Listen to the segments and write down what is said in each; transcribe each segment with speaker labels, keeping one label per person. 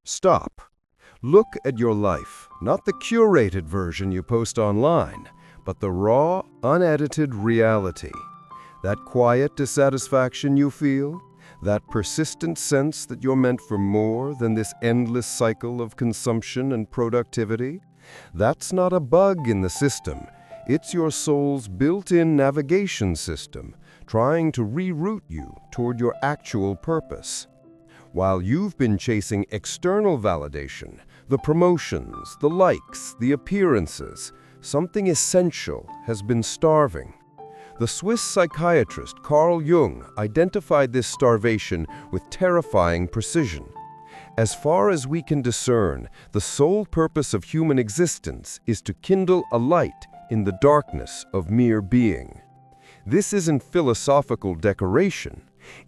Speaker 1: Stop. Look at your life, not the curated version you post online, but the raw, unedited reality. That quiet dissatisfaction you feel, that persistent sense that you're meant for more than this endless cycle of consumption and productivity, that's not a bug in the system. It's your soul's built-in navigation system, trying to reroute you toward your actual purpose. While you've been chasing external validation, the promotions, the likes, the appearances, something essential has been starving. The Swiss psychiatrist Carl Jung identified this starvation with terrifying precision. As far as we can discern, the sole purpose of human existence is to kindle a light in the darkness of mere being. This isn't philosophical decoration.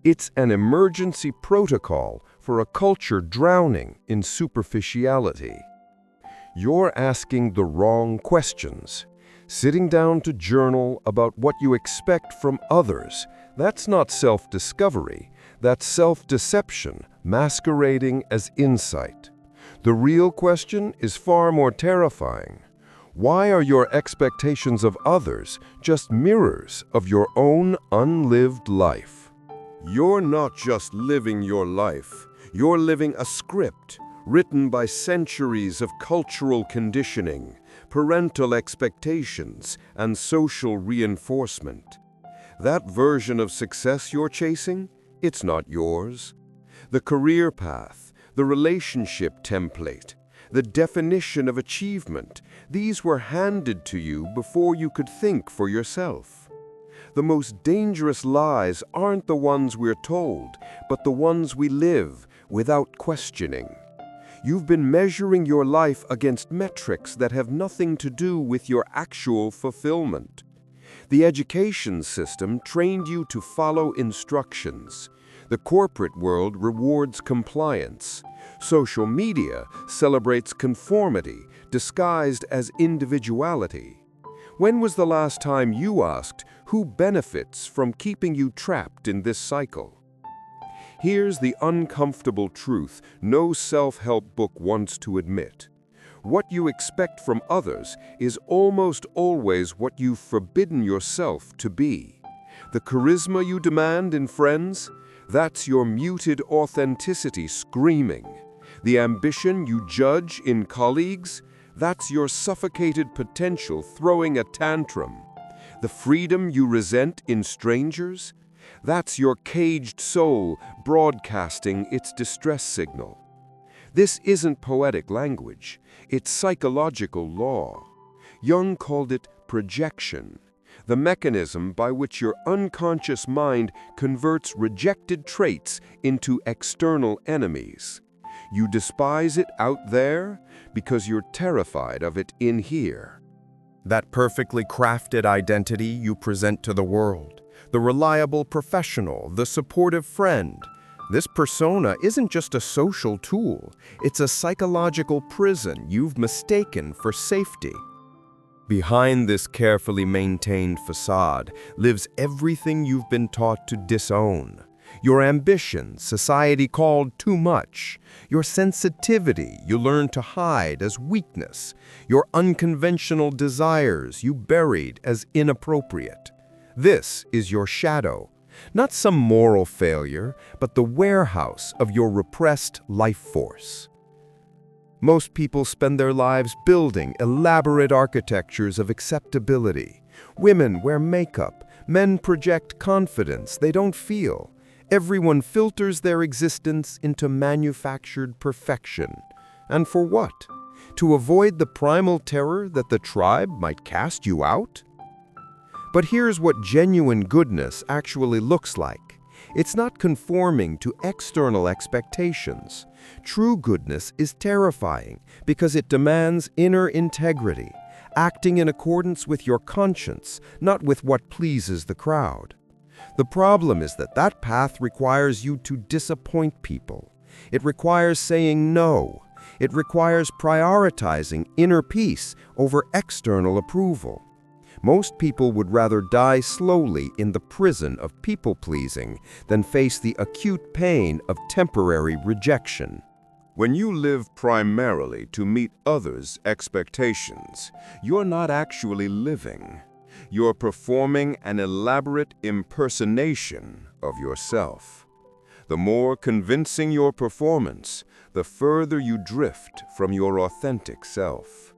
Speaker 1: It's an emergency protocol for a culture drowning in superficiality. You're asking the wrong questions. Sitting down to journal about what you expect from others, that's not self-discovery, that's self-deception masquerading as insight. The real question is far more terrifying. Why are your expectations of others just mirrors of your own unlived life? You're not just living your life, you're living a script written by centuries of cultural conditioning, parental expectations, and social reinforcement. That version of success you're chasing, it's not yours. The career path, the relationship template, the definition of achievement, these were handed to you before you could think for yourself. The most dangerous lies aren't the ones we're told, but the ones we live without questioning. You've been measuring your life against metrics that have nothing to do with your actual fulfillment. The education system trained you to follow instructions. The corporate world rewards compliance. Social media celebrates conformity, disguised as individuality. When was the last time you asked who benefits from keeping you trapped in this cycle? Here's the uncomfortable truth no self-help book wants to admit. What you expect from others is almost always what you've forbidden yourself to be. The charisma you demand in friends, that's your muted authenticity screaming. The ambition you judge in colleagues, that's your suffocated potential throwing a tantrum. The freedom you resent in strangers, that's your caged soul broadcasting its distress signal. This isn't poetic language, it's psychological law. Jung called it projection, the mechanism by which your unconscious mind converts rejected traits into external enemies. You despise it out there because you're terrified of it in here. That perfectly crafted identity you present to the world, the reliable professional, the supportive friend. This persona isn't just a social tool, it's a psychological prison you've mistaken for safety. Behind this carefully maintained facade lives everything you've been taught to disown. Your ambition, society called too much. Your sensitivity, you learned to hide as weakness. Your unconventional desires, you buried as inappropriate. This is your shadow, not some moral failure, but the warehouse of your repressed life force. Most people spend their lives building elaborate architectures of acceptability. Women wear makeup, men project confidence they don't feel. Everyone filters their existence into manufactured perfection. And for what? To avoid the primal terror that the tribe might cast you out? But here's what genuine goodness actually looks like. It's not conforming to external expectations. True goodness is terrifying because it demands inner integrity, acting in accordance with your conscience, not with what pleases the crowd. The problem is that that path requires you to disappoint people. It requires saying no. It requires prioritizing inner peace over external approval. Most people would rather die slowly in the prison of people-pleasing than face the acute pain of temporary rejection. When you live primarily to meet others' expectations, you're not actually living. You're performing an elaborate impersonation of yourself. The more convincing your performance, the further you drift from your authentic self.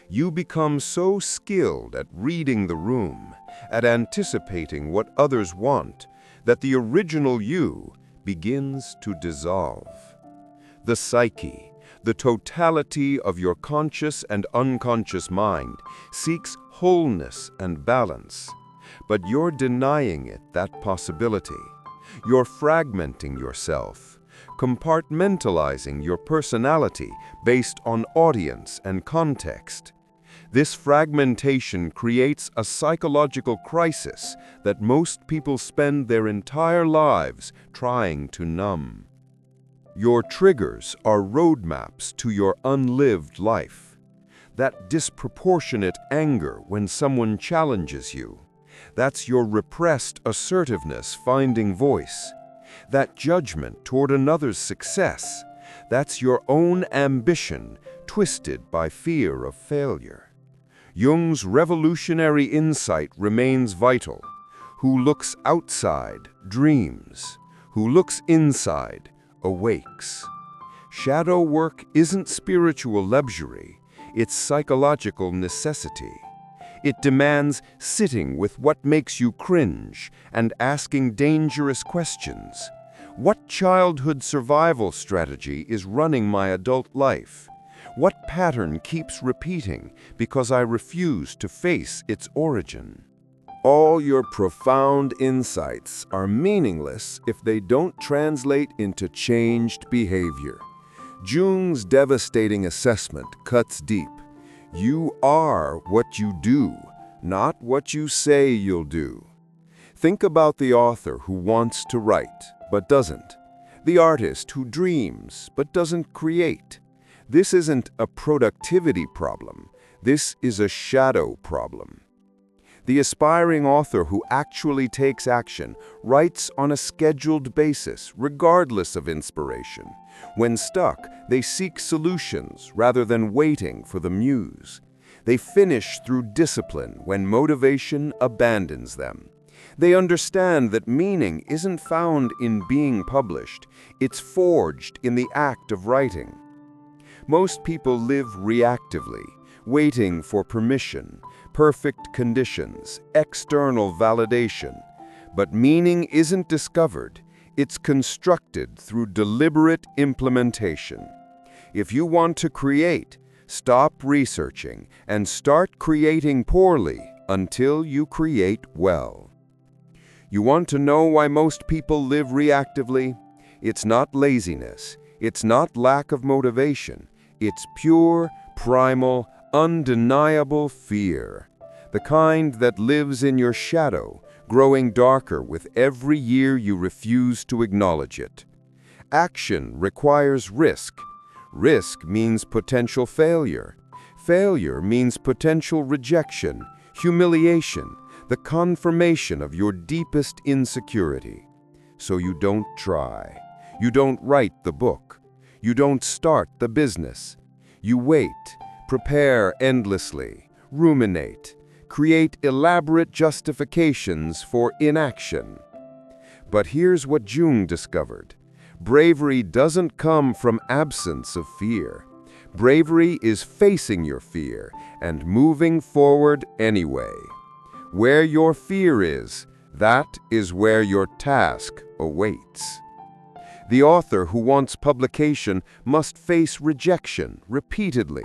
Speaker 1: You become so skilled at reading the room, at anticipating what others want, that the original you begins to dissolve. The psyche, the totality of your conscious and unconscious mind, seeks wholeness and balance. But you're denying it that possibility. You're fragmenting yourself, compartmentalizing your personality based on audience and context. This fragmentation creates a psychological crisis that most people spend their entire lives trying to numb. Your triggers are roadmaps to your unlived life. That disproportionate anger when someone challenges you, that's your repressed assertiveness finding voice. That judgment toward another's success, that's your own ambition twisted by fear of failure. Jung's revolutionary insight remains vital. Who looks outside dreams. Who looks inside awakes. Shadow work isn't spiritual luxury, it's psychological necessity. It demands sitting with what makes you cringe and asking dangerous questions. What childhood survival strategy is running my adult life? What pattern keeps repeating because I refuse to face its origin? All your profound insights are meaningless if they don't translate into changed behavior. Jung's devastating assessment cuts deep. You are what you do, not what you say you'll do. Think about the author who wants to write, but doesn't. The artist who dreams, but doesn't create. This isn't a productivity problem. This is a shadow problem. The aspiring author who actually takes action writes on a scheduled basis, regardless of inspiration. When stuck, they seek solutions rather than waiting for the muse. They finish through discipline when motivation abandons them. They understand that meaning isn't found in being published, it's forged in the act of writing. Most people live reactively, waiting for permission, perfect conditions, external validation. But meaning isn't discovered, it's constructed through deliberate implementation. If you want to create, stop researching and start creating poorly until you create well. You want to know why most people live reactively? It's not laziness, it's not lack of motivation, it's pure, primal, undeniable fear. The kind that lives in your shadow, growing darker with every year you refuse to acknowledge it. Action requires risk. Risk means potential failure. Failure means potential rejection, humiliation, the confirmation of your deepest insecurity. So you don't try. You don't write the book. You don't start the business. You wait, prepare endlessly, ruminate, create elaborate justifications for inaction. But here's what Jung discovered. Bravery doesn't come from absence of fear. Bravery is facing your fear and moving forward anyway. Where your fear is, that is where your task awaits. The author who wants publication must face rejection repeatedly.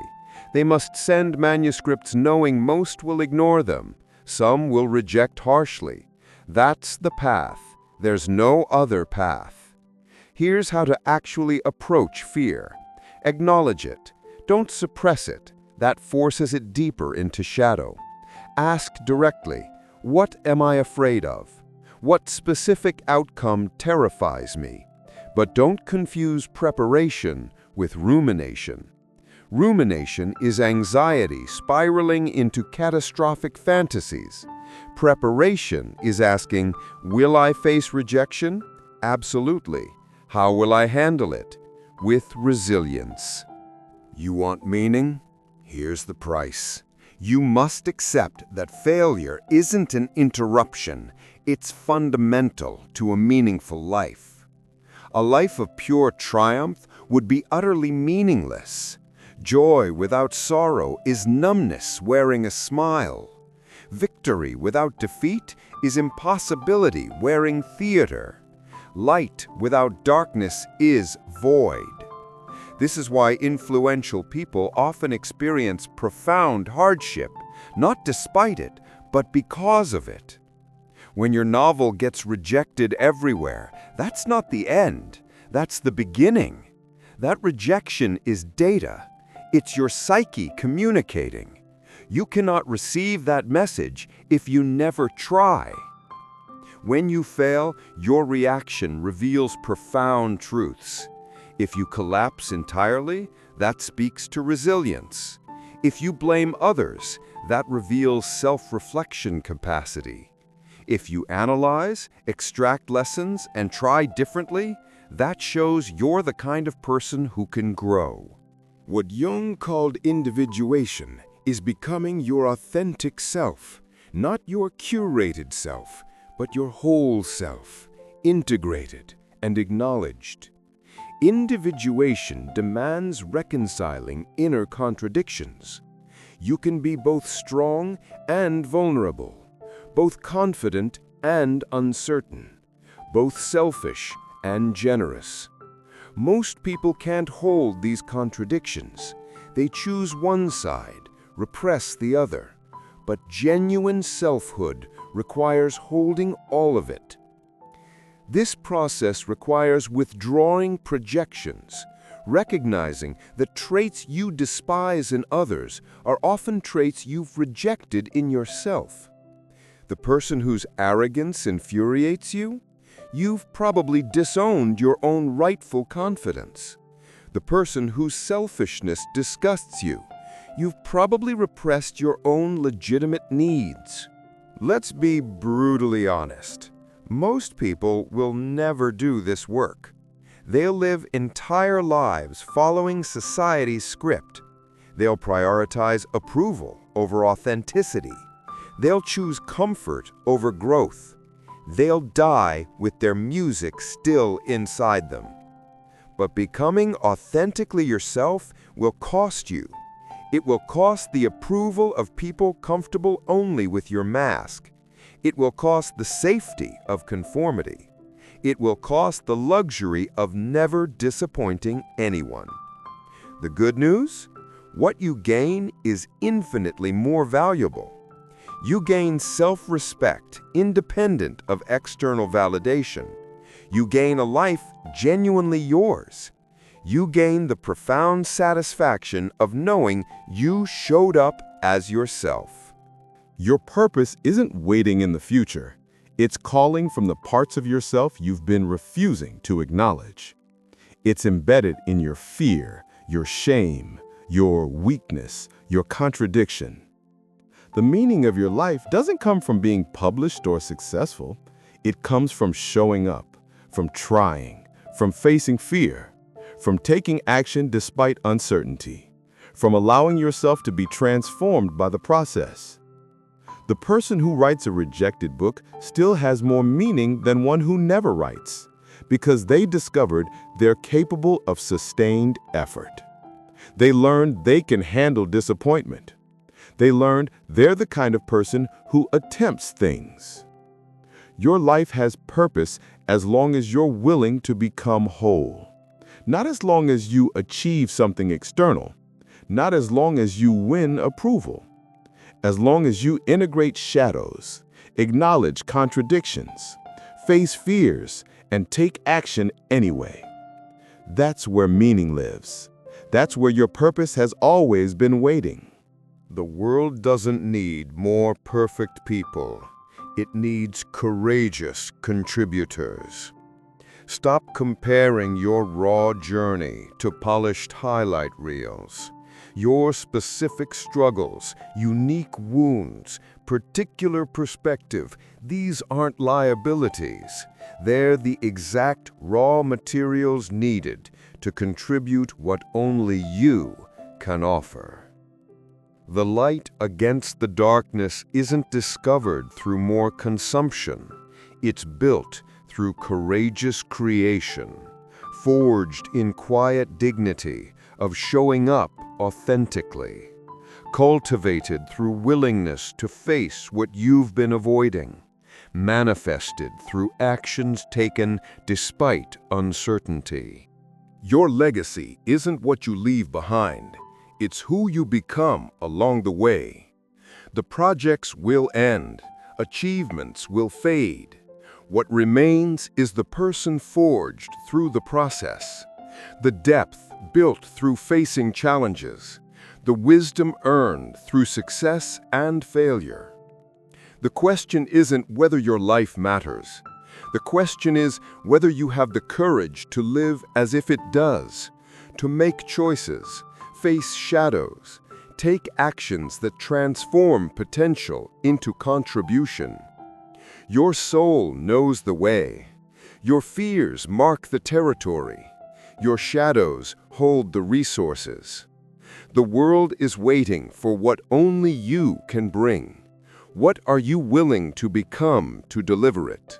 Speaker 1: They must send manuscripts knowing most will ignore them. Some will reject harshly. That's the path. There's no other path. Here's how to actually approach fear. Acknowledge it. Don't suppress it. That forces it deeper into shadow. Ask directly, what am I afraid of? What specific outcome terrifies me? But don't confuse preparation with rumination. Rumination is anxiety spiraling into catastrophic fantasies. Preparation is asking, will I face rejection? Absolutely. How will I handle it? with resilience. You want meaning? Here's the price. You must accept that failure isn't an interruption, it's fundamental to a meaningful life. A life of pure triumph would be utterly meaningless. Joy without sorrow is numbness wearing a smile. Victory without defeat is impossibility wearing theater. Light without darkness is void. This is why influential people often experience profound hardship, not despite it, but because of it. When your novel gets rejected everywhere, that's not the end, that's the beginning. That rejection is data. It's your psyche communicating. You cannot receive that message if you never try. When you fail, your reaction reveals profound truths. If you collapse entirely, that speaks to resilience. If you blame others, that reveals self-reflection capacity. If you analyze, extract lessons, and try differently, that shows you're the kind of person who can grow.
Speaker 2: What Jung called individuation is becoming your authentic self, not your curated self, but your whole self, integrated and acknowledged. Individuation demands reconciling inner contradictions. You can be both strong and vulnerable, both confident and uncertain, both selfish and generous. Most people can't hold these contradictions. They choose one side, repress the other. But genuine selfhood requires holding all of it. This process requires withdrawing projections, recognizing that traits you despise in others are often traits you've rejected in yourself. The person whose arrogance infuriates you? You've probably disowned your own rightful confidence. The person whose selfishness disgusts you? You've probably repressed your own legitimate needs. Let's be brutally honest. Most people will never do this work. They'll live entire lives following society's script. They'll prioritize approval over authenticity. They'll choose comfort over growth. They'll die with their music still inside them. But becoming authentically yourself will cost you. It will cost the approval of people comfortable only with your mask. It will cost the safety of conformity. It will cost the luxury of never disappointing anyone. The good news? What you gain is infinitely more valuable. You gain self-respect, independent of external validation. You gain a life genuinely yours. You gain the profound satisfaction of knowing you showed up as yourself. Your purpose isn't waiting in the future. It's calling from the parts of yourself you've been refusing to acknowledge. It's embedded in your fear, your shame, your weakness, your contradiction. The meaning of your life doesn't come from being published or successful. It comes from showing up, from trying, from facing fear, from taking action despite uncertainty, from allowing yourself to be transformed by the process. The person who writes a rejected book still has more meaning than one who never writes, because they discovered they're capable of sustained effort. They learned they can handle disappointment. They learned they're the kind of person who attempts things. Your life has purpose as long as you're willing to become whole. Not as long as you achieve something external. Not as long as you win approval. As long as you integrate shadows, acknowledge contradictions, face fears, and take action anyway. That's where meaning lives. That's where your purpose has always been waiting.
Speaker 1: The world doesn't need more perfect people. It needs courageous contributors. Stop comparing your raw journey to polished highlight reels. Your specific struggles, unique wounds, particular perspective, these aren't liabilities. They're the exact raw materials needed to contribute what only you can offer. The light against the darkness isn't discovered through more consumption. It's built through courageous creation, forged in quiet dignity of showing up authentically, cultivated through willingness to face what you've been avoiding, manifested through actions taken despite uncertainty.
Speaker 2: Your legacy isn't what you leave behind. It's who you become along the way. The projects will end. Achievements will fade. What remains is the person forged through the process, the depth built through facing challenges, the wisdom earned through success and failure. The question isn't whether your life matters. The question is whether you have the courage to live as if it does, to make choices, face shadows, take actions that transform potential into contribution. Your soul knows the way. Your fears mark the territory. Your shadows hold the resources. The world is waiting for what only you can bring. What are you willing to become to deliver it?